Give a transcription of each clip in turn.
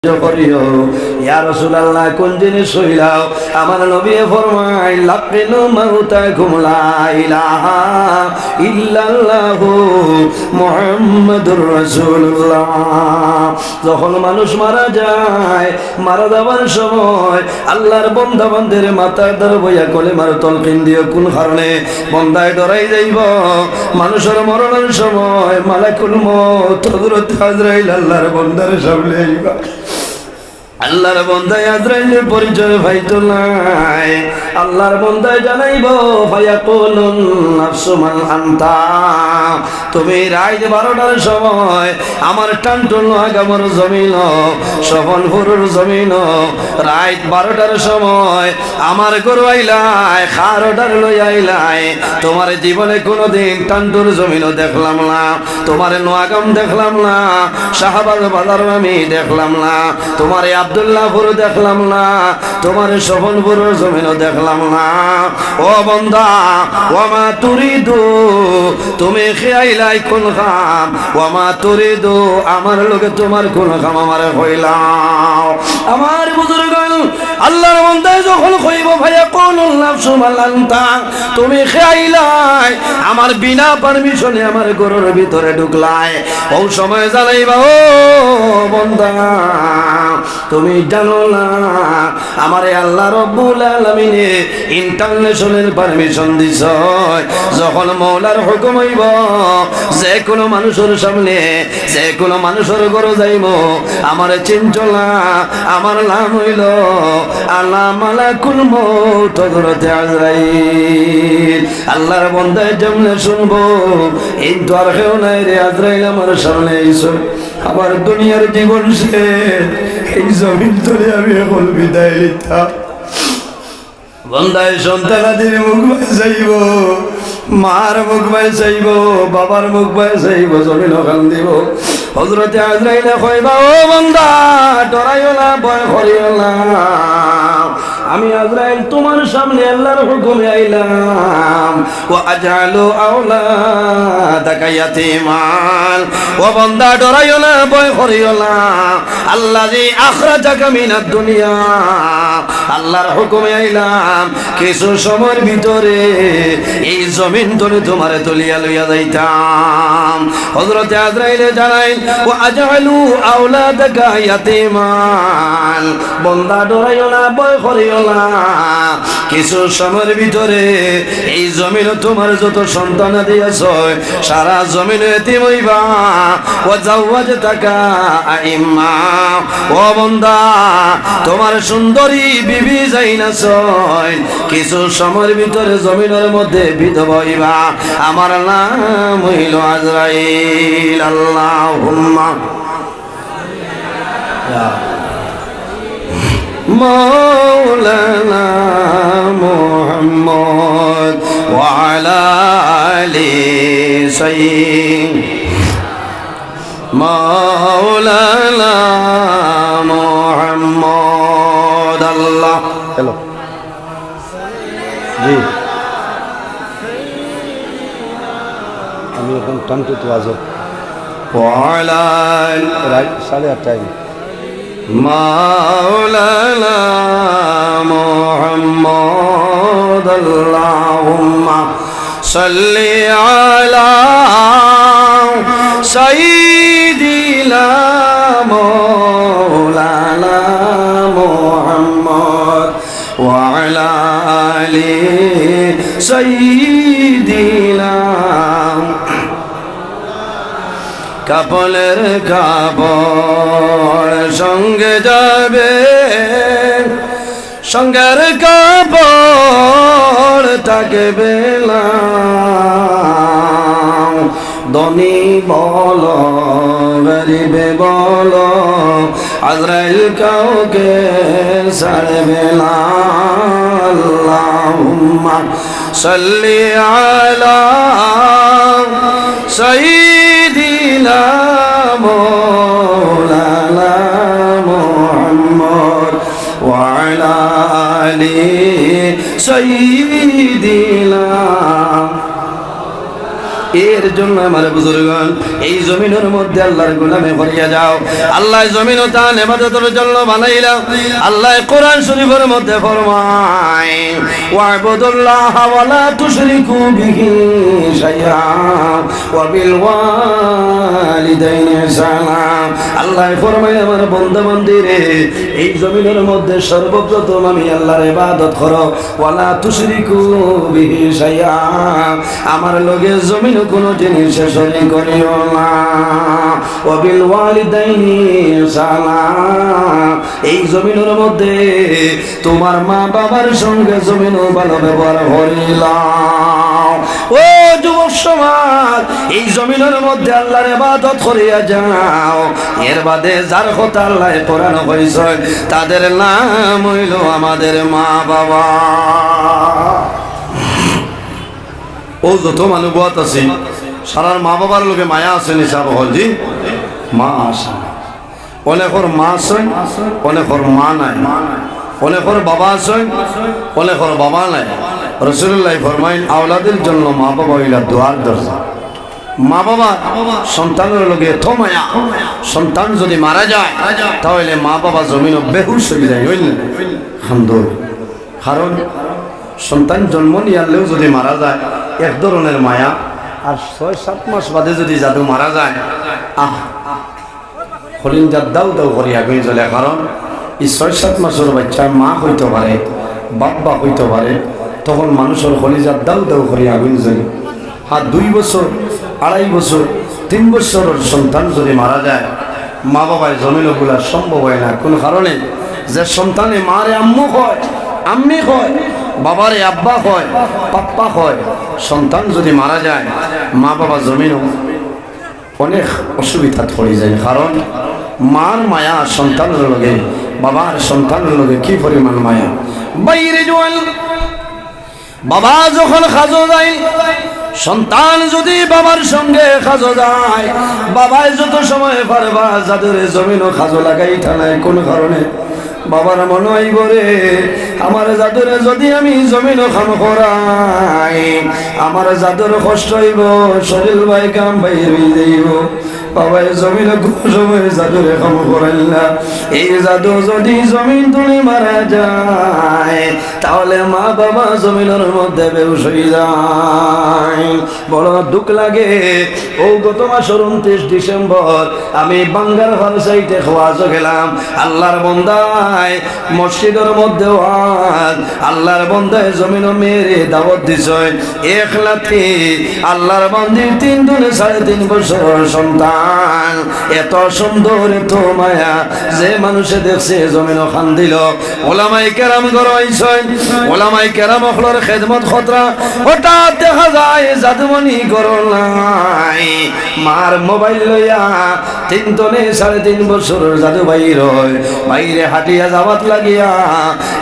করিও ইয়া রাসূলুল্লাহ কোন জিনিস হইলাও আমার নবী ফরমায় লাকিনু মাউতাকুম লা ইলাহা ইল্লাল্লাহু মুহাম্মাদুর রাসূলুল্লাহ। যখন মানুষ মারা যায়, মারা যাবার সময় আল্লাহর বান্দা বান্দের মাথায় ধরে বইয়া কলেমার তলকিন দিও। কোন কারণে বান্দায় ডরাই যাইব মানুষের মরণের সময় মালাকুল মউত হযরত আজরাইল আল্লাহর বান্দার সামনে আইবা। আল্লাহর বান্দায় আজরাইলের পরিচয় পাইতো নাই। আল্লাহর বান্দায় জানাইব ফায়াকুলুন নাফসু মান আনতা। তুমি রাত 12টার সময় আমার টানটুন আগামর জমিন সফনপুরের জমিন রাত 12টার সময় আমার গরু আইলাই খারোটার লই আইলাই। তোমার জীবনে কোনোদিন টানটুর জমিনও দেখলাম না, তোমার নোয়াগাম দেখলাম না, শাহবাগ বাজার আমি দেখলাম না, তোমার আব্দুল্লাহপুর দেখলাম না, তোমার সফনপুরের জমিনও দেখলাম না। ও বান্দা ওয়ামা তুরিদু, তুমি খেয়াইলাই কোন কাম, ওয়ামা তুরিদু আমার লোকে তোমার কোন কাম আমার হইলাও। আমার বুজুর্গণ আল্লাহর বান্দায় যখন কইব ভাইয়া কোন নাফসু মালান্তা, তুমি খেয়াইলাই আমার বিনা পারমিশনে আমার গরুর ভিতরে ঢুকলাই, ও সময় জানাইবা ও বান্দা তুমি জানো না আমারে আল্লাহ রব্বুল আলামিনে ইন্টারন্যাশনাল পারমিশন দিছ। যখন মওলার হুকুম হইব যে কোনো মানুষের সামনে যে কোনো মানুষের ঘরে যাইব আমারে চিনচলা, আমার নাম হইল আল্লাহ মালাকুল মউত হযরত আজরাইল। আল্লাহর বান্দায় যেমনে শুনবো এই তো আর কেউ নাই রে, আজরাইল আমার সামনে আইছো, আমার দুনিয়ার জীবন শেষ, এই জমিন ধরে আমি এখন বিদায় নিতাম। বন্দায় সন্তানাদের মুখ ভাই চাইব, মার মুখ ভাই চাইব, বাবার মুখ ভাই চাইব, জমিন ওখান দিব। হযরতে আজরাইলে কইবা ও বান্দা ডরাইও না, ভয় করিও না, আমি আজরাইল তোমার সামনে আল্লাহর হুকুমে আইলাম। ওয়া আজালু আওলাদাকা ইয়াতীমান, ও বান্দা ডরাইও না, ভয় করিও না, আল্লাযী আখরাজাকা মিনাদ দুনিয়া, আল্লাহর হুকুমে আইলাম কিছু সময়ের ভিতরে এই জমিন ধরে তোমারে তুলিয়া লইয়া যাইতাম। হযরতে আজরাইলে জানাইল ওয়া আজালু আওলাদাকা ইয়াতীমান, বান্দা ডরাইও না, ভয় করিও না, কিছু সময়ের ভিতরে এই জমিনে তোমার যত সন্তান দিয়েছ সারা জমিনে এতিম হইবা। ওয়া জাওয়াজতাকা আইম্মা, ও বান্দা তোমার সুন্দরী বিবি যাইনাছ কিছু সময়ের ভিতরে জমিনের মধ্যে বিধবা হইবা। আমার নাম হইল আজরাইল। আল্লাহুম্মা মাওলানা মুহাম্মদ ওয়া আলা আলি সাইয়্যিদিনা মাওলানা মুহাম্মদ। আল্লাহ হ্যালো জি, আমি এখন টানটু তো আজ ওয়ালা রাইট 8:30 টাইম মাওলানা মুহাম্মদ। আল্লাহুম্মা সাল্লি আলা সাইয়্যিদিনা মাওলানা মুহাম্মদ ওয়া আলা আলি সাইয়্যিদিনা। কাপড়ের কাপড় সঙ্গে যাবে, সঙ্গের কাপড় থাকবে না, ধনী বল গরিবে বল আজরাইল কাউকে ছাড়বে না। আল্লাহুম্মা সাল্লি আলা সাইয়্যিদিনা মাওলানা মুহাম্মদ ওয়া আলা আলি সাইয়্যিদিনা। এর জন্য আমার বুজুর্গণ এই জমিনের মধ্যে আল্লাহর গোলামি করিয়া যাও। আল্লাহ জমিন ও তার ইবাদতের জন্য বানাইলা। আল্লাহ কোরআন শরীফের মধ্যে ফরমায় ওয়া'বুদুল্লাহ ওয়া লা তুশরিকু বিহি শাইআ ওয়া বিল ওয়ালিদাইনি ইহসানা। আল্লাহ ফরমায় আমার বান্দা বান্দীরে এই জমিনের মধ্যে সর্বপ্রথম আমি আল্লাহর ইবাদত করো। ওয়া লা তুশরিকু বিহি শাইআ, আমার লগে জমিন কোন জিনিস শরীক করিও না। ওয়া বিল ওয়ালিদাইনি ইহসানা, এই জমিনের মধ্যে তোমার মা বাবার সঙ্গে জমিনও ভালো ব্যবহার করিলাম। ও যুবক সমাজ, এই জমিনের মধ্যে আল্লাহর ইবাদত করিয়া যাও। এর বাদে যার কথা আল্লাহ কোরআন কইছে তাদের নাম হইল আমাদের মা বাবা। ও যত মানুষ আছে সারার মা বাবার লোকে মায়া আছে নিশা বহলজি মা আসে, অনেকর মা আছে অনেকর মা নাই, অনেকর বাবা আছে অনেকর বাবা নাই। রাসূলুল্লাহ ফরমাইন আওলাদের জন্য মা বাবা হইলা দুয়ার দরজা। মা বাবা সন্তানের লগে এত মায়া, সন্তান যদি মারা যায় তাহলে মা বাবা জমিন বেহুশ হয়ে যায় হইলেন খান্দর। কারণ সন্তান জন্ম নিয়ালেও যদি মারা যায় এক ধরনের মায়া, আর ৬-৭ মাস বাদে যদি জাদু মারা যায় হলিন যার দাউ দাউ করি আগুন জ্বলে। কারণ এই ৬-৭ মাসের বাচ্চা মা হইতে পারে বাপ্পা হইতে পারে, তখন মানুষের হলিজার দাউ দাউ করি আগুন জ্বলে। আর ২ বছর ২.৫ বছর ৩ বছরের সন্তান যদি মারা যায় মা বাবায় জমিন গুলা সম্ভব হয় না। কোন কারণে? যে সন্তানে মারে আম্মু হয় আম্মি হয়, বাবারে আব্বা হয় পাপ্পা হয়, সন্তান যদি মারা যায় মা বাবা জমিন অনেক অসুবিধা পড়ে যায়। কারণ মার মায়া সন্তানের লগে, বাবার সন্তানের লগে কি পরিমাণ মায়া। বাইরে জোয়াল বাবা যখন খাজো যায়, সন্তান যদি বাবার সঙ্গে খাজো যায়, বাবায় যত সময় পারবা যাদের জমিনও খাজো লাগাই থানায়। কোন কারণে? বাবার মনে হইব রে আমার জাদুরে যদি আমি জমিনও খাম করাই, আমার জাদুর কষ্ট হইব, শরীর ভাই কাম বাইর হয়ে যাইব। বাবাই জমিনে কোনো সময় জাদুরে খাম করাইল না। এই জাদু যদি জমিন তুলে মারা যায় তাহলে মা বাবা জমিনের মধ্যে বেহুশ হয়ে যায়। বড় দুঃখ লাগে। ও গত মাসের ২৯ ডিসেম্বর আমি বাঙ্গার ফারসাইতে খোয়াজো গেলাম। আল্লাহর বন্দায় মসজিদের মধ্যে ওয়াজ, আল্লাহর বন্দায় জমিন মেরে দাওয়াত দিছে। এক লাথি আল্লাহর বন্দির ৩ দুনে ৩.৫ বছরের সন্তান, এত সুন্দর এত মায়া যে মানুষে দেখছে জমিনও খান দিল। ওলামাই কেরাম গড়াইছেন, ওলামাই কেরাম অখলর খেদমত খতরা। হঠাৎ দেখা যায় জাদুমণি গড় নাই, মার মোবাইল লইয়া ৩ তনে ৩.৫ বছরের জাদু বাইর হয়। বাইরে হাঁটিয়া যাওয়াত লাগিয়া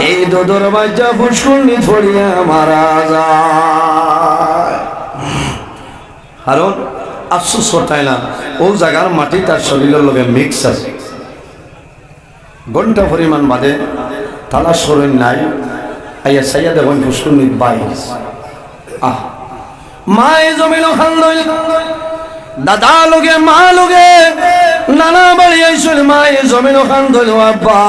এই দোদর বাচ্চা ফুসকুনি ছড়িয়া মারা যায়। কারণ আফসোস করতাই না ও জায়গার মাটি তার শরীরের লগে মিক্স আছে। ঘন্টা পরিমাণ বাদে তালাশ করেন নাই, আইয়া সাইয়া দেখুন ফুসকুনি বাইশ। মায়ে জমিন খান লইল, দাদা লোকে মা লোকে নানা বাড়ি আইসল, মায়ে জমিন খান ধইল। আব্বা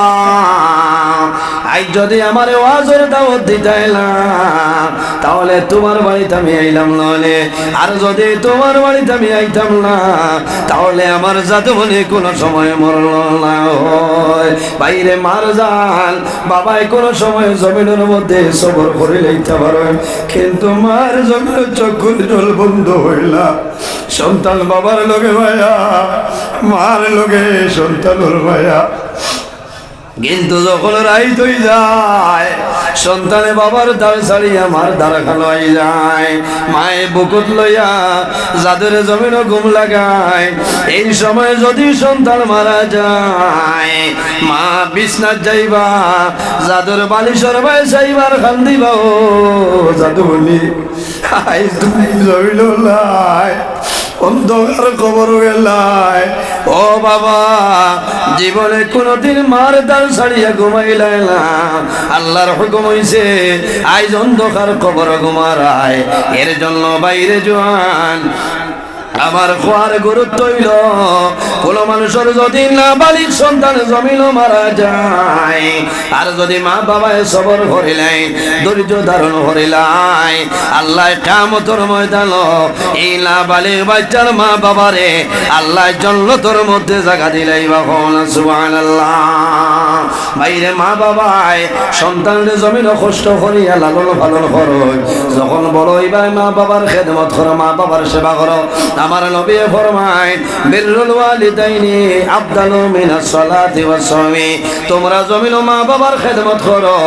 আজ যদি আমার ওয়াজের দাওয়াত দিতাইলাম তাহলে তোমার বাড়িতে আমি আইলাম, নলে আর যদি তোমার বাড়িতে আমি আইতাম না তাহলে আমার জাদু মনে কোনো সময় মরল না হয়। বাইরে মার যান বাবাই কোনো সময় জমিনের মধ্যে সবর করে লইতে পারেন, কিন্তু মার জমিনের চক্ষুর জল বন্ধ হইলা। সন্তান বাবার লগে মায়া, মার লগে সন্তানের মায়া। কিন্তু যখন রাইত হয়ে যায় সন্তানে বাবার দ্বার ছাড়িয়া মার দ্বারা খালোয়াই যায়। মায়ে বুকুত লইয়া যাদের জমিনও ঘুম লাগায়। এই সময় যদি সন্তান মারা যায় মা বিছনাত যাইবা, যাদের বালিশর ভাই চাইবার খান দিবা। ও জাদু বলি আই তুমি জমিন লাই অন্ধকার কবর গেলাই। ও বাবা, জীবনে কোনদিন মার দাল ছাড়িয়া ঘুমাইলাই না, আল্লাহর হুকুম হইছে আইজ অন্ধকার কবর ঘুমারায়। এর জন্য বাইরে জোয়ান আমার খোয়ার গুরুত্ব হইল, কোন মানুষের যদি না বালিক সন্তান জমিল মারা যায়, আর যদি মা বাবায় সবর করিলাই, ধৈর্য ধারণ করিলাই, আল্লাহ কিয়ামতের ময়দান এই না বালিক বাচ্চার মা বাবারে আল্লাহ জান্নাতের মধ্যে জায়গা দিলাই। বাহন সুবহানাল্লাহ। বাইরে মা বাবায় সন্তানের জমিন কষ্ট করিয়া লালন পালন করো, যখন বড় হইবা মা বাবার খেদমত করো, মা বাবার সেবা করো। আমার নবী ফরমায় বিররুল ওয়ালিদাইনি আফদালু মিনাস সালাতি ওয়াস সাওমি। তোমরা জমিন মা বাবার খেদমত করো,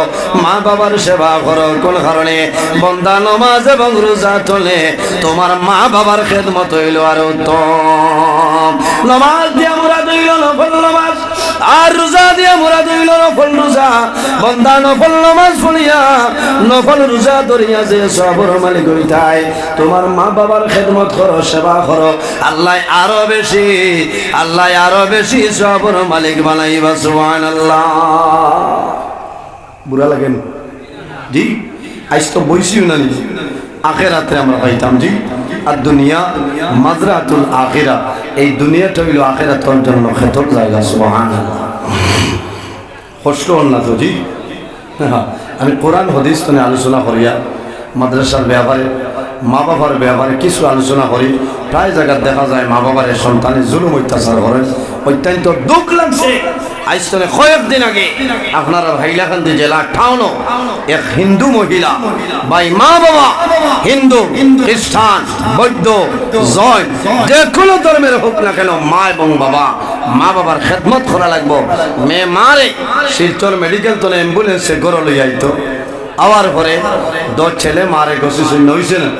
মা বাবার সেবা করো। কোন কারণে? বান্দা নামাজ এবং রোজা তোলে, তোমার মা বাবার খেদমত হইল আর উত্তম। নামাজ দিয়া মুরাদ হইল নফল নামাজ, আর রোজা দিয়া মুরাদ হইল নফল রোজা। বান্দা নফল নামাজ পড়িয়া নফল রোজা ধরিয়া যে সবর মালিক হইতায়, তোমার মা বাবার খেদমত করো, সেবা করো, আল্লাহ আরো বেশি, আল্লাহ আরো বেশি সবর মালিক বানাইবা। সুবহানাল্লাহ। বুড়া লাগেন জি? আজ তো বইছিও না, আখিরাতে আমরা পাইতাম জি। আর দুনিয়া মাজরাতুল আখিরা, এই দুনিয়াটা হইল আখিরাতের জন্য খেতর জায়গা। সুবহানাল্লাহ। কষ্ট হল না তো জি? আমি কোরআন হাদিস তো আলোচনা করিয়া মাদ্রাসার ব্যাপারে, মা বাবার ব্যাপারে কিছু আলোচনা করি। প্রায় জায়গায় দেখা যায় মা বাবার সন্তানের জুলুম অত্যাচার করে, অত্যন্ত দুঃখ লাগছে। আজ তো কয়েকদিন আগে আপনারা হাইলাকান্দি জেলা টাউন এক হিন্দু মহিলা ভাই মা বাবা, হিন্দু খ্রিস্টান বৌদ্ধ জৈন যে কোনো ধর্মের হোক না কেন, মা এবং বাবা, মা বাবার খেদমত করা লাগবো। মেয়ে মারে শিলচর মেডিকেল তো অ্যাম্বুলেন্সে গড় লই আইতো, আওয়ার পরে দশ ছেলে মারে গছি শূন্য হয়েছে না।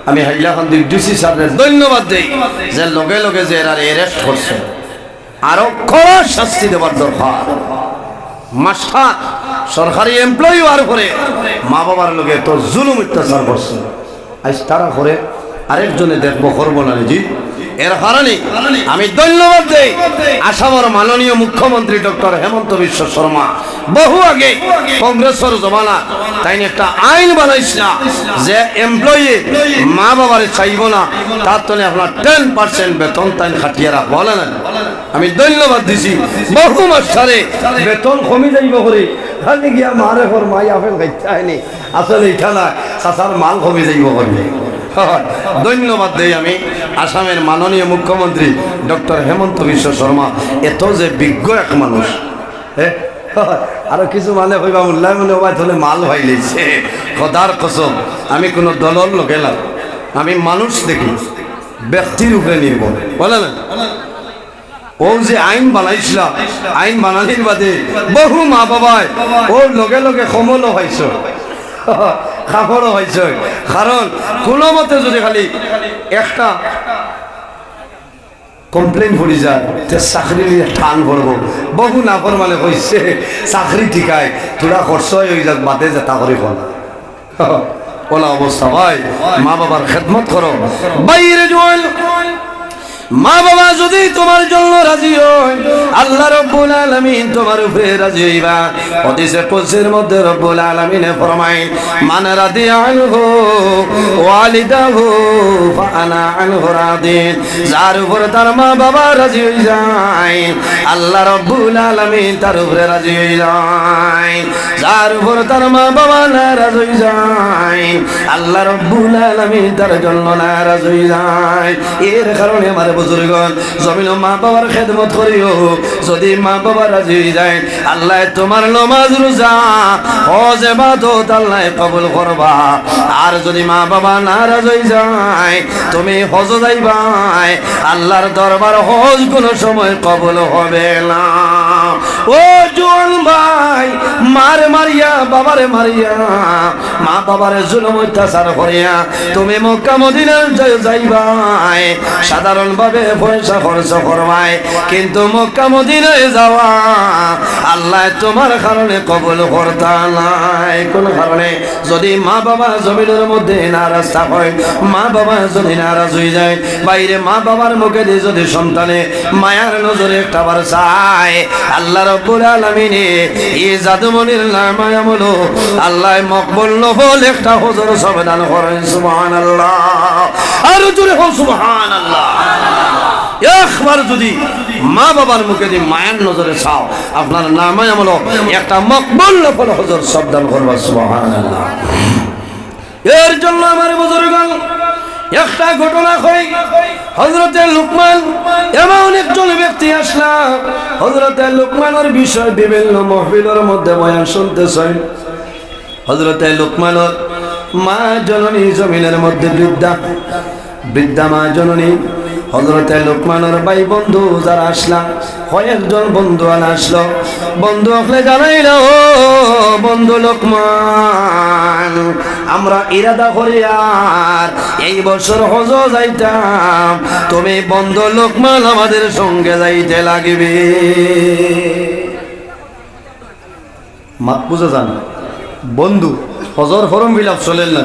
আমি হাইলাকান্দির ডিসি সাহেবের ধন্যবাদ দিই যে লগে লগে যে এরা অ্যারেস্ট করছে, আরো কড়া শাস্তি দেওয়ার দরকার। মাস্টার সরকারি এমপ্লয়ি হওয়ার পরে মা বাবার লগে তো জুলুম অত্যাচার করছে, আজ তারা করে আরেকজনে দেখবো করবো না জি। এর কারণে আমি ধন্যবাদ দেই আসামের মাননীয় মুখ্যমন্ত্রী ডক্টর হেমন্ত বিশ্ব শর্মা। বহু আগে কংগ্রেসের জমানা তাই একটা আইন বানাইছিল যে এমপ্লয়ি মা বাবার চাইব না, তার তলে আপনার 10% বেতন তাই খাটিয়ে রাখবো না। আমি ধন্যবাদ দিছি। বহু মাস্টারে বেতন কমি যাইব করে খালি গিয়া মারে ঘর মাই আপেল খাইতে হয়নি, আসলে এটা না চাচার মাল কমি যাইব করবে। ধন্যবাদ দেই আমি আসামের মাননীয় মুখ্যমন্ত্রী ডক্টর হেমন্ত বিশ্ব শর্মা। এত যে বিজ্ঞ এক মানুষ, আরো কিছু মানে কইবা উল্লাহ মনে হবাই তাহলে মাল ভাই লেছে। খোদার কসম, আমি কোনো দলর লোক এলাম, আমি মানুষ দেখি, ব্যক্তির উপরে নির্ভর বলে না। ও যে আইন বানাইছিল, আইন বানানির বাদে বহু মা বাবায় ওর লগে লগে সমলো হয়েছ, খাবরও হয়েছে। কারণ কোনো মতে যদি খালি একটা কমপ্লেন পড়ি যায় চাকরি নিয়ে টান পড়বো। বহু নাফর মানে কইছে চাকরি ঠিকায় তোরা খরচ হয়ে যাক, বাদে যেটা করে ওলা অবস্থা। ভাই মা বাবার খেদমত করো। বাইরে জোয়ান মা বাবা যদি তোমার জন্য রাজি হয়, আল্লাহ রাব্বুল আলামিন তোমার উপরে রাজি হইবা। হাদিসে কুদসির মধ্যে রাব্বুল আলামিনে ফরমায়, মান রাদিয়া আনহু ওয়ালিদাহু ফাআনা আনহু রাদিন। যার উপর তার মা বাবা রাজি হই যায়, আল্লাহ রাব্বুল আলামিন তার উপরে রাজি হই যায়। যার উপর তার মা বাবা নারাজ হই যায়, আল্লাহ রাব্বুল আলামিন তার জন্য নারাজ হই যায়। এর কারণে আমার বুজুর্গণ জমিন মা বাবার খেদমত করিও। যদি মা বাবা রাজি হয়ে যায়, আল্লাহ তোমার নামাজ রোজা হজ ইবাদত আল্লাহ কবুল করবা। আর যদি মা বাবা নারাজ হয়ে যায়, তুমি হজ যাইবা, আল্লাহর দরবার হজ কোনো সময় কবুল হবে না। ও জোয়ান ভাই, মারে মারিয়া বাবারে মারিয়া মা বাবারে জুলুম অত্যাচার করিয়া তুমি মক্কা মদিনা যাইবা, সাধারণ ভাবে পয়সা খরচ করবাই, কিন্তু মক্কা মদিনায় যাওয়া আল্লাহ আল্লাহ তোমার কারণে কবুল করতা নাই। কোন কারণে? যদি মা বাবা জমিনের মধ্যে নারাজ হয়, মা বাবা যদি নারাজ হয়ে যায়, বাইরে মা বাবার মুখে দিয়ে যদি সন্তানে মায়ার নজরে একটা বার চায়, আল্লাহ রাব্বুল আলামিন এই জাদুমনির নামায়া বলো আল্লাহ মকবুল নফল একটা হুজুর সবদান করেন। সুবহানাল্লাহ, আর জোরে হোক সুবহানাল্লাহ। একবার যদি মা বাবার মুখে দিয়ে মায়ের নজরে চাও, আপনার নামায়া বলো একটা মকবুল নফল হুজুর সবদান করবা। সুবহানাল্লাহ। এর জন্য আমার বুজুর্গগণ একটা ঘটনা কই। হযরতে লুকমান এমন একজন ব্যক্তি আসলা, হযরতে লুকমানের বিষয় বিভিন্ন মাহফিলের মধ্যে বয়ান শুনতেছেন। হযরতে লুকমানের মা জননী জমিনের মধ্যে বৃদ্ধা মা জননী। হযরতে লুকমানের ভাই বন্ধু যারা আসলা, কয়েকজন বন্ধু আসলো। বন্ধু আসলে জানাইল, ও বন্ধু লুকমান, আমরা ইরাদা করি আর এই বছর হজ যাইতাম, তুমি বন্ধু লুকমান আমাদের সঙ্গে যাইতে লাগবে। বুঝে যান বন্ধু, হজর ফরম বিলাপ চলেন না।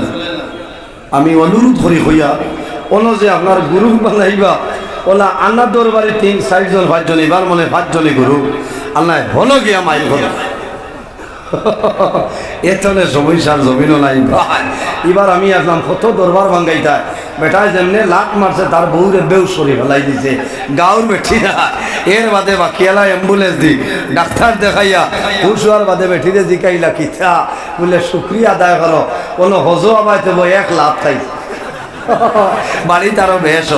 আমি অনুরোধ করি হইয়া ওনো যে আপনার গুরু বানাইবা, ওলা আন্নার দরবারে 3-4 জন 5 জন, এবার মনে 5 জনই গুরু আল্লাহ হলো গিয়া মাইল হলো। এতনে সমস্যার জমিনও নাই ভাই। এবার আমি আসলাম কত দরবার ভাঙ্গাইতা, বেটায় যেমনে লাট মারছে তার বউরে বেউসরি ফেলাই দিছে গাঁর বেঠিরা। এর বাদে বাকিয়ালা অ্যাম্বুলেন্স দি ডাক্তার দেখাইয়া হুশুয়ার বাদে বেঠিরে জিকাইলা কিতা বলে শুক্রিয়া আদায় করো, কোনো হজো আবাইতে বই 1 লাখ খাই বাড়ি তারও বেশ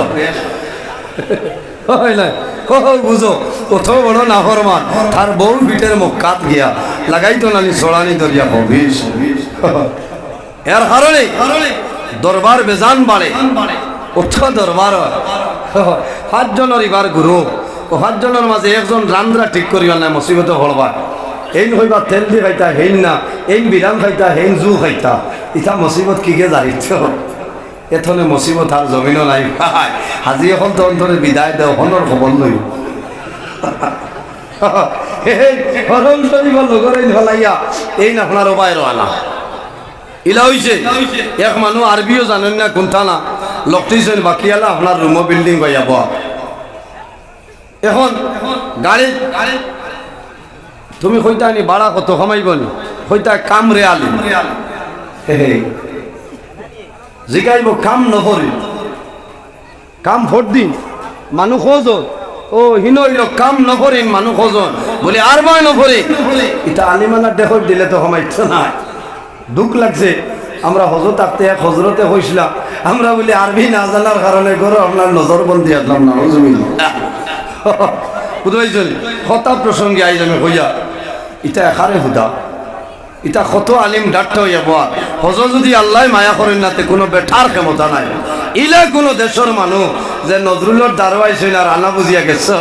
বুঝো। কত বড় নাফরমান, তার বউ পিঠের মুখ কাত গিয়া লাগাইতো নানি চড়ানি দরিয়া হবিস। এর কারণে দরবার বেজান বাড়ে, উচ্চ দরবার 5 জনের এবার গুরু। ও 5 জনের মাঝে একজন রান্দ্রা ঠিক করিবার নাই, মুসিবতে হলবা। এইন হইবা তেল দিয়ে খাইতা, হেইন না এইন বিরাম খাইতা, হেইন জু খাইতা। ইটা মুসিবত কি গে জানিত, এথনে মুসিবত আর জমিনও নাই ভাই। হাজি এখন তো অন্তরে বিদায় দেও, হনর খবর লই হরম শরীফ লগরে ফলাইয়া এই না আপনার ওবাইর আনা ইলা হইছে। এক মানুষ আরবিও জানেন না কোনটা না লকটিছেন বাকিয়ালা আপনার রুমো বিল্ডিং হইয়া বয়া। এখন গাড়ি তুমি কইতা নি ভাড়া কত কমাইব নি, কইতা কাম রেয়ালি জিগাইব কাম নভরি, কাম ভোট দিন মানুষ ওজন। ও হিন কাম নভরিন মানুষ ওজন বলে আর মই নভরি। এটা আলিমানার দেখর দিলে তো কমাইতো না। দুঃখ লাগছে, আমরা হজর থাকতে এক হজরতে হইছিলাম, আমরা বলি আরবি না জানার কারণে করো আপনার নজরবন্দি আসলাম না বুঝাইছেন। কথা প্রসঙ্গে আইজ আমি হইয়া ইটা এখারে হুদা, ইটা কত আলিম ডাক্তার হইয়া বয়া। হজ যদি আল্লাহ মায়া করেন না, কোনো বেঠার ক্ষমতা নাই। ইলা কোনো দেশের মানুষ যে নজরুলের দারোয়াইছেন আর আনা বুঝিয়া গেছে,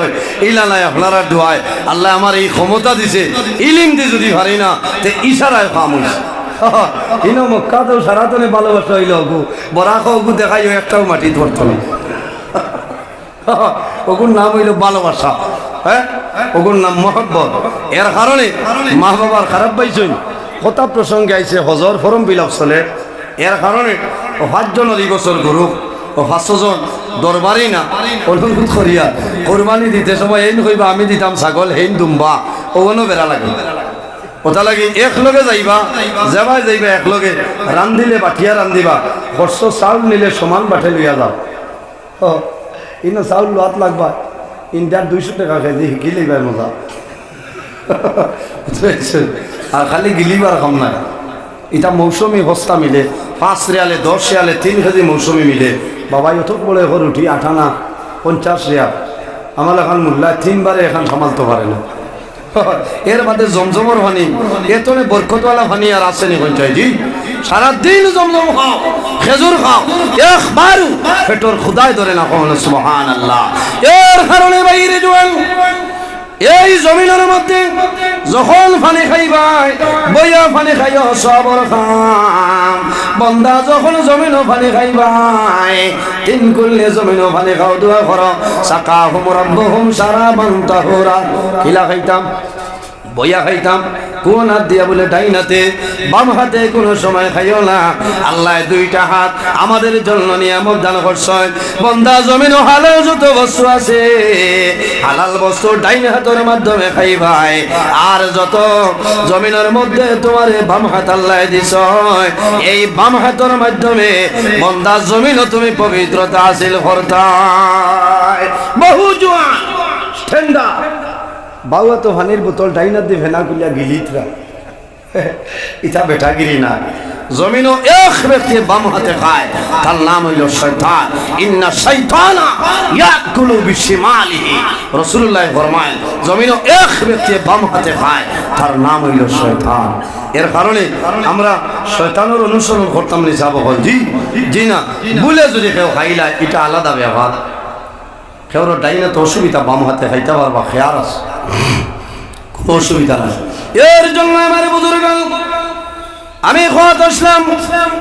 ইলা নাই আপনারা দোয়ায় আল্লাহ আমার এই ক্ষমতা দিছে, ইলিম দিয়ে যদি পারি না তে ইশারায় কাম হইছে। ইনো মক্কাতেও সারাতনে ভালোবাসা হইল অগু বরাক অগু দেখাইও একটাও মাটি ধরত না। ওগুর নাম হইল ভালোবাসা, হ্যাঁ ওগুর নাম মহব্বত। এর কারণে মা বাবার খারাপ পাইছেন। কথা প্রসঙ্গে আইছে হজর ফরম বিলাপ চলে। এর কারণে 5 জনের এই বছর গরু ও 500 জন দরবারই না অনুরোধ করিয়া কোরবানি দিতে সময় এই কইবা আমি দিতাম ছাগল, হেইন দুম্বা ওগুলো বেড়া লাগে। ওটা লাগে একলগে যাইবা, যাবাই যাইবা একলগে রান্ধিলে বাটিয়া রান্ধিবা, বর্ষ চাউল নিলে সমান বাটে লইয়া যাও। ইনো চাউল লোয়াত লাগবা, ইন্ডিয়ার 200 টাকা কেজি গিলিবার মজা। আর খালি গিলিবার কম নাই, এটা মৌসুমি হস্তা মিলে 5 রিয়ালে 10 রিয়ালে 3 কেজি মৌসুমি মিলে। বাবাই অত বলে ঘর উঠি 8 আনা 50 রিয়াল, আমার এখন মূল্য 3 বারে এখন সামালতে পারে না। এর বাদে জমজমর পানি, এতনে বরকতওয়ালা পানি আর আসেনি পঞ্চায়েত। সারাদিন জমজম খাও, খেজুর খাও, একবারও পেটর খুদাই ধরে না কখনো। সুবহানাল্লাহ। এর কারণে বাইরে জোয়ান এই জমিনের মধ্যে যখন পানি খাইবাই বইয়া পানি খাইও সবর খাম। বন্দা যখন জমিনও পানি খাইবাই 3 করলে জমিনও পানি খাও, দোয়া করো সাকাহুম রাব্বুহুম শারাবান তাহুরা। কিলা খাইতাম বইয়া খাইতাম, কোন হাত দিয়া বলে ডাইনাতে, বাম হাতে কোনো সময় খাইও না। আল্লাহ দুইটা হাত আমাদের জন্য নিয়ামত দান করছেন। বন্দা জমিন ও হালাল যত বস্তু আছে, হালাল বস্তু ডাইন হাতের মাধ্যমে খাইবাই। আর যত জমিনের মধ্যে তোমার বাম হাত আল্লাহ দিছ, এই বাম হাতের মাধ্যমে বন্দা জমিন তুমি পবিত্রতা হাসিল করতাই। বহু জোয়ান ঠান্ডা বাউয়া তো পানির বোতল ডাইনার দিয়ে ভেনা কুলিয়া গিলিতরা ইটা বেটাগিরি না। জমিনও এক ব্যক্তি বাম হাতে খায়, তার নাম হইল শয়তান। ইন্না শাইতানা ইয়াকুলু বিশিমালিহি, রাসূলুল্লাহ ফরমায় জমিনও এক ব্যক্তি বাম হাতে খায়, তার নাম হইল শয়তান। এর কারণে আমরা শয়তানের অনুসরণ করতাম না। যাব জি জি না, বলে যদি কেউ খাইলা এটা আলাদা ব্যাপার। কেউ ডাইনা তো অসুবিধা, বাম হাতে খাইতে পারবা, খেয়াল আছে, কোনো অসুবিধা নাই। এর জন্য আমার বুজুর্গ আমি খোয়াত আসলাম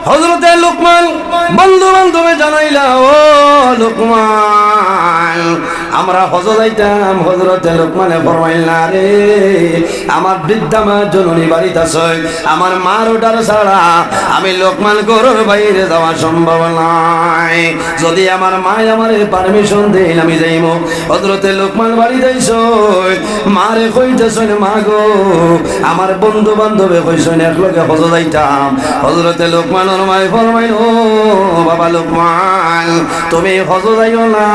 হযরতে লুকমান বন্ধু বান্ধবে জানাইলা, ও লুকমান আমরা হজ যাইতাম। হযরতে লুকমানে ফরমাইলা, রে আমার বৃদ্ধা মা জননী বাড়িতে আছে, আমার মার ওটার ছাড়া আমি লুকমান ঘরের বাইরে যাওয়া সম্ভব নাই। যদি আমার মা আমারে পারমিশন দেন আমি যাইব। হযরতে লুকমান বাড়ি যাইছ, মারে কইতেছেন, মা গো আমার বন্ধু বান্ধবে কইছেন একলগে হজ যাইতাম। হযরতে লুকমানের মাই ফরমাইল, ও বাবা লুকমান তুমি হজ যাইও না,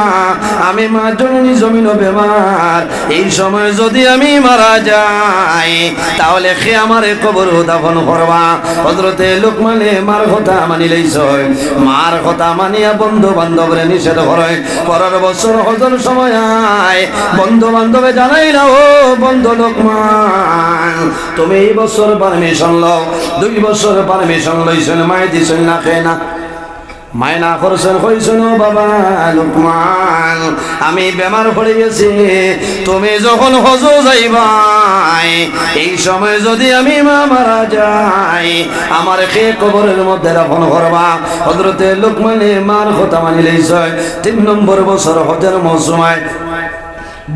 আমি মা জননী জমিন বেমার। এই সময় যদি আমি মারা যাই তাহলে সে আমারে কবর দাফন করবা। হযরতে লুকমানে মার কথা মানি লইছ, মার কথা মানিয়া বন্ধু বান্ধবরে নিষেধ করে। পরের বছর হজর সময় আয় বন্ধু বান্ধবে জানাইলা, ও বন্ধু লুকমান তুমি এই বছর পারমিশন লও। 2 বছর পারমিশন লইছেন, মাই দিছেন না, খেয়ে না মায়না করছেন, কইছেন, ও বাবা লুকমান আমি বেমার পড়ে গেছি, তুমি যখন হজ যাইবাই এই সময় যদি আমি মা মারা যাই আমার খে কবরের মধ্যে দাফন করবা। হযরতে লুকমানে মার কথা মানি লইছে। 3 নম্বর বছর হজের মৌসুমায়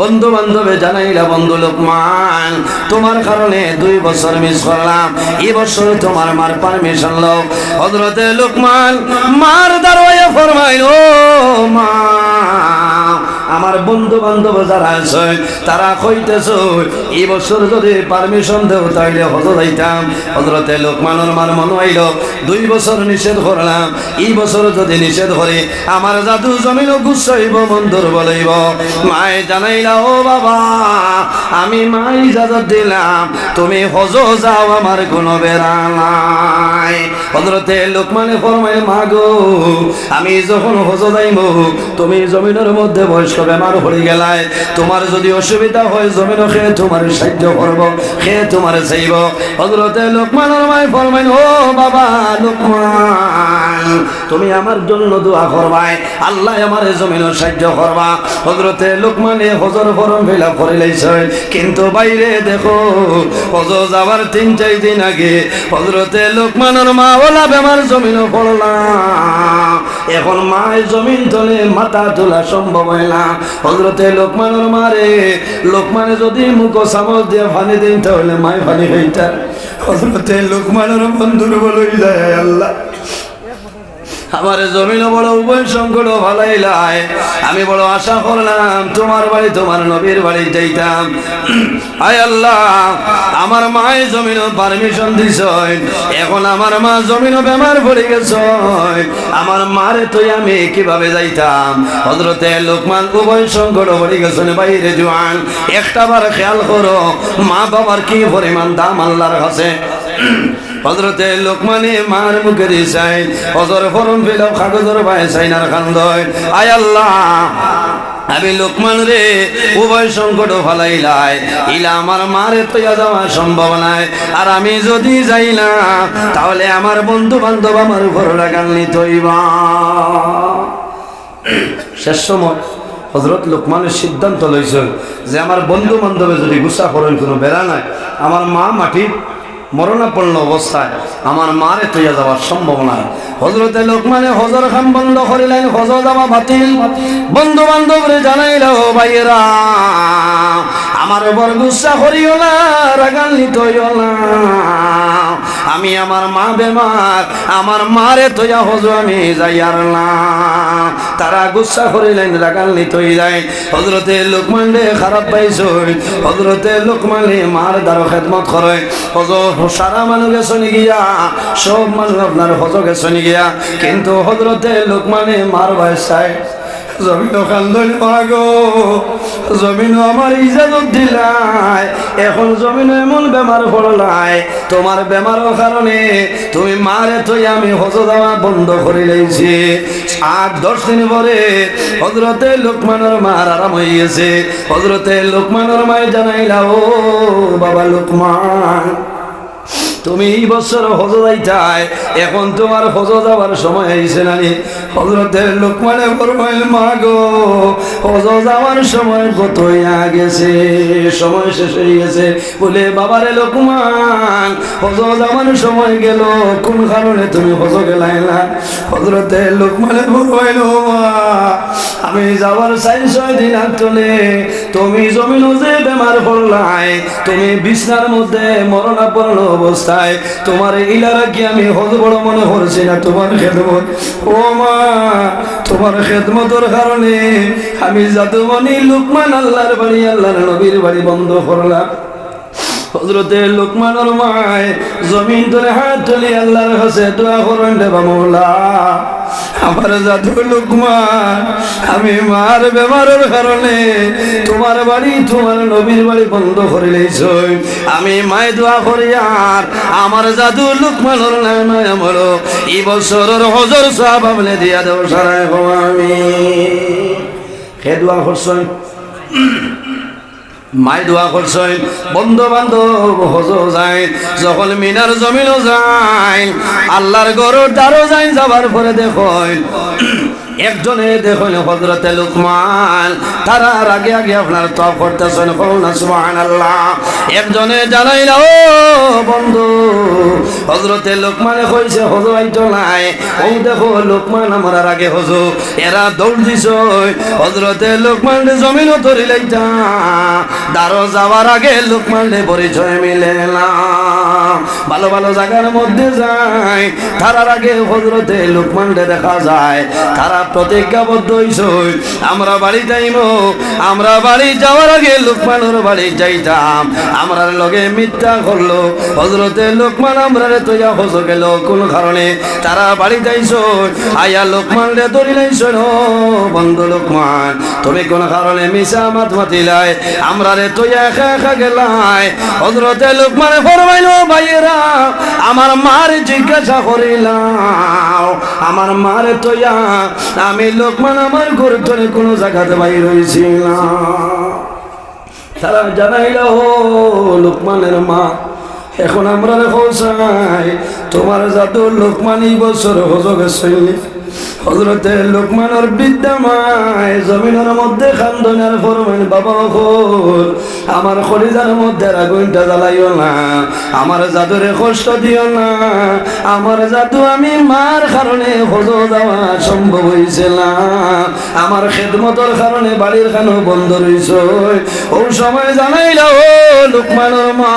বন্ধু বান্ধবে জানাইলা, বন্ধু লুকমান তোমার কারণে 2 বছর মিস করলাম, এই বছর তোমার মার পারমিশন লও। হযরতে লুকমান মার দাঁড়াইয়া ফরমাইল, ও মা আমার বন্ধু বান্ধব যারা আছে তারা কইতেছ এই বছর যদি পারমিশন দেও তাইলে হজ যাইতাম। হযরতে লুকমানের মার মনে হইল 2 বছর নিষেধ করলাম, এই বছর যদি নিষেধ করে আমার জাদু জমিন গুছাইব, মন দুর্বল হইব। মায়ে জানাইলা, ও বাবা আমি মাই ইজাজত দিলাম, তুমি হজ যাও, আমার কোনো বেড়া নাই। হযরতে লুকমানে ফরমাইল, মা গো আমি যখন হজ যাইব তুমি জমিনের মধ্যে বয়স্ক বেমার হয়ে গেলায়, তোমার যদি অসুবিধা হয় জমিন খেয়ে তোমার সাহায্য করব, খেয়ে তোমার চাইব। হযরতে লুকমানের মাই ফরমাইল, ও বাবা লুকমান তুমি আমার জন্য দোয়া করবাই, আল্লাহ আমার জমিন সাহায্য করবা। হযরতে লুকমানে হজর ফরম ফিল আপ করে লাইছে, কিন্তু বাইরে দেখো হজ যাবার 3-4 দিন আগে হযরতে লুকমানের মা ওলা বেমার জমিন পড়লাম। এখন মায়ের জমিন তলে মাথা তোলা সম্ভব হয় না। হযরতে লুকমানের মারে লুকমানে যদি মুখ চামচ দিয়ে পানি দিন তাহলে মায় পানি খাইতা। হযরতে লুকমানের বন্ধুর বলই যায়, আল্লাহ আমার জমিন বড় উভয় সংকট ভালাইলাই, আমি বড় আশা করলাম তোমার বাড়ি তোমার নবীর বাড়ি যাইতাম। আয় আল্লাহ আমার মায়ের জমিন পারমিশন দিছ, এখন আমার মা জমিন বেমার পড়ে গেছ, আমার মারে তুই আমি কিভাবে যাইতাম। হযরতে লুকমান উভয় সংকট পড়ে গেছেন বাইরে জোয়ান। একটা বার খেয়াল করো মা বাবার কি পরিমাণ দাম আল্লাহর কাছে। হযরতে লুকমানে মার মুখে দিছাই হজর ফরম ফিল আপ কাগজের বাই সাইনার খান্দয়। আয় আল্লাহ আমি লুকমান রে উভয় সংকট ফালাইলাই, ইলা আমার মারে তৈয়া যাওয়া সম্ভব নাই, আর আমি যদি যাই না তাহলে আমার বন্ধু বান্ধব আমার উপর রাগান্বিত হইবা। শেষ সময় হযরত লুকমানের সিদ্ধান্ত লইছেন যে আমার বন্ধু বান্ধবে যদি গুসা করেন কোনো বেড়া নাই, আমার মা মাটি মরণাপন্ন অবস্থায় আমার মারে তৈয়া যাওয়ার সম্ভাবনা। হযরতে লোকমানে হজর খাম বন্ধ করিলেন, হজর যাওয়া বাতিল। বন্ধু বান্ধবরে জানাইল, ভাইয়েরা আমার উপর গুসা করিও না, রাগান্বিত হইও না, আমি আমার মা বেমার, আমার মারে তৈয়া হজ আমি যাইয়ার না। তারা গুসা করিলেন, রাগান্বিত হয়ে যায়। হযরতে লোকমান রে খারাপ পাইছে, হযরতে লোকমানে মার দ্বারা খেদমত করে। হজর সারা মানুষ গেছে গিয়া, সব মানুষ আপনার হজ গেছে গিয়া, কিন্তু হযরতে লোকমানে মার বাসায় জমিন কান্দন মাগো, জমিন আমার ইজাজত দিলাই, এখন জমিন এমন বেমার পড়লাই, তোমার বেমারের কারণে তুমি মারে তুই আমি হজ দেওয়া বন্ধ করে লাইছি। 8-10 দিন পরে হযরতে লোকমানের মার আরাম হয়ে গেছে। হযরতে লোকমানের মায় জানাইলা, ও বাবা লোকমান, তুমি এই বছর হজ যাইতাই, এখন তোমার হজ যাওয়ার সময় আইছে নানি? হযরতে লোকমানে ফরমাইল, মা গো, হজ যাওয়ার সময় কত গেছে, সময় শেষ হয়ে গেছে। বলে, বাবারে লোকমান, হজ যাওয়ার সময় গেল, কোন কারণে তুমি হজ গেলাই না? হযরতে লোকমানে ফরমাইল, মা, আমি যাওয়ার 4-6 দিন চলে তুমি জমিন যে বেমার পড়লাই, তুমি বিছনার মধ্যে মরণাপন্ন অবস্থায়, তোমার ইলারা কি আমি হজ বড় মনে করছি না তোমার খেদমত? ও মা, তোমার খেদমতের কারণে আমি জাদুমণি লোকমান আল্লাহর বাড়ি, আল্লাহর নবীর বাড়ি বন্ধ করলাম। হযরতে লোকমানের মায় জমিন ধরে হাত তুলি আল্লাহর কাছে দোয়া করেন, রে মাওলা, আমার জাদু লোকমান, আমি মার বেমারের কারণে তোমার বাড়ি, তোমার নবীর বাড়ি বন্ধ করে লইছ। আমি মায় দোয়া করি, আর আমার জাদু লোকমানের নামে আমার এই বছরের হজর সওয়াব আপনি দিয়া দেও সারায় আমি। হে দোয়া করছেন, মায় দোয়া করছেন। বন্ধু বান্ধব হজ যায়, যখন মিনার জমিনও যায়, আল্লাহর গরুর দ্বারও যায়, যাবার পরে দেখেন একজনে দেখুন হযরতে লোকমান, তারা আগে আগে আপনার তওয়াফ করতেছেন, করুন সুবহানাল্লাহ। একজনে জানাইলা, ও বন্ধু, হযরতে লোকমানে কইছে হজ আইতো নাই, ও দেখো লোকমান আমার আগে হজ। এরা দৌড় দিছ, হযরতে লোকমান জমিনও ধরে লাইতা, দারো যাওয়ার আগে লোকমান পরিচয় মিলে না। ভালো ভালো জায়গার মধ্যে যায়, তার আগে হযরতে লোকমান দেখা যায়, তারা প্রতিজ্ঞাবদ্ধ হইছে, আমরা বাড়ি যাইব, আমরা বাড়ি যাওয়ার আগে লোকমানের বাড়ি যাইতাম। আমরার লগে মিথ্যা করলো হযরতে লোকমান, আমরা রে তৈয়া হজ গেল কোন কারণে? তারা বাড়ি যাইছ, আয়া লোকমান রে ধরি লাইছ, বন্ধু লোকমান, তুমি কোন কারণে মিশা মাত মাতিলাই, আমরা রে তৈয়া একা একা গেলাই? হযরতে লোকমানে ফরমাইল, ভাইয়েরা আমার মার জিজ্ঞাসা করিলাম, আমার মারে তৈয়া আমি লোকমান আমার ঘর ধরে কোন জায়গাতে বাইর হয়েছিলাম। তারা জানাইল, ও লোকমানের মা, এখন আমরা দেখো চাই তোমার জাদু লোকমান এই বছর হজ গেছে। হযরতে লোকমানের বৃদ্ধা মায় জমিনের মধ্যে খান্দনের ফরমান, বাবা খোল, আমার খলিজার মধ্যে আগুনটা জ্বালাইও না, আমার জাদুরে কষ্ট দিও না, আমার জাদু আমি মার কারণে হজ যাওয়া সম্ভব হয়েছে না, আমার খেদমতের কারণে বাড়ির খানো বন্ধ রয়েছে। ওই সময় জানাইলা, ও লোকমানের মা,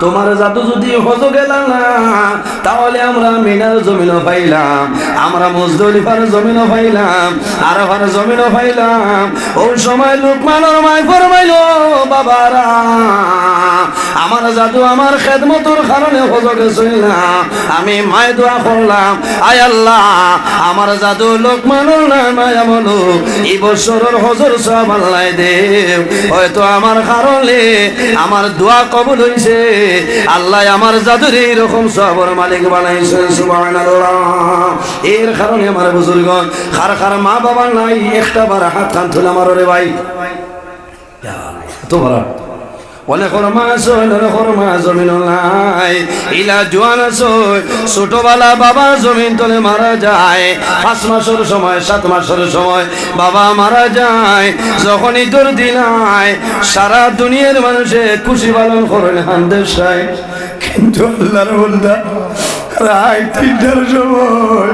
তোমার জাদু যদি হজ গেল না, তাহলে আমরা মিনার জমিনও পাইলাম, আমরা মুজদলিফার জমিনও পাইলাম, আরাফার জমিনও পাইলাম। ওই সময় লোকমানের মায় ফরমাইল, বাবারা আমার জাদু আমার খেদমতের কারণে হজ গেছিল না, আমি মায় দোয়া করলাম, আয় আল্লাহ আমার জাদু লোকমানের নামে বলো এই বছরের হজর সওয়াব আল্লাহ দেব। হয়তো আমার কারণে আমার দোয়া কবুল হইছে, আল্লাহ আমার জাদুর এইরকম সওয়াবের মালিক বানাইছে, সুবহানাল্লাহ। এর কারণে আমার বুজুর্গণ, কার কার মা বাবা নাই, একটা বার হাত কান তুলে আমার রে ভাই, তোমরা অনেক মা আছে, অনেক মা জমিন নাই, ইলা জোয়ান আছে, ছোটবেলা বাবা জমিন তলে মারা যায়, 5 মাসের সময় 7 মাসের সময় বাবা মারা যায়। যখনই তোর দিন আয় সারা দুনিয়ার মানুষে খুশি পালন করেন হান্দেশায়, কিন্তু আল্লাহর বান্দা রাত 3টার সময়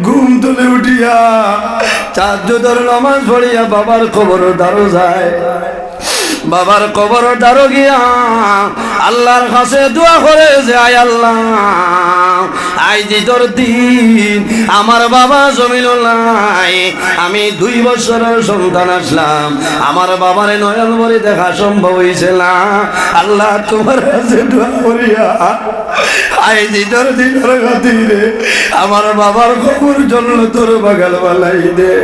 ঘুম তুলে উঠিয়া তাহাজ্জুদের নামাজ পড়িয়া বাবার কবর দ্বারো যায়। বাবার কবর দ্বারো গিয়া আল্লাহর কাছে দোয়া করে যে আয় আল্লাহ, আজ তোর দিন আমার বাবা জমিল নাই, আমি 2 বছরের সন্তান আসলাম, আমার বাবার নয়ন ভরে দেখা সম্ভব হয়েছে না। আল্লাহ তোমার কাছে দোয়া করিয়া আজ তোর দিনের খাতিরে আমার বাবার কবর জন্য তোর বাগাল বালাই দে।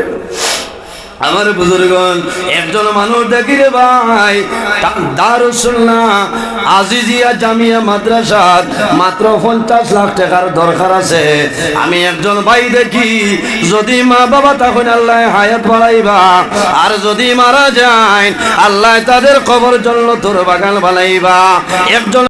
আমার বুজুর্গণ, একজন মানুষ দেখি রে ভাই, দারুস সুন্নাহ আজিজিয়া জামিয়া মাদ্রাসাত মাত্র 50 লাখ টাকার দরকার আছে। আমি একজন ভাই দেখি, যদি মা বাবা তখন আল্লাহ হায়াত বাড়াইবা, আর যদি মারা যায় আল্লাহ তাদের কবর জন্য তোর বাগান বানাইবা। একজন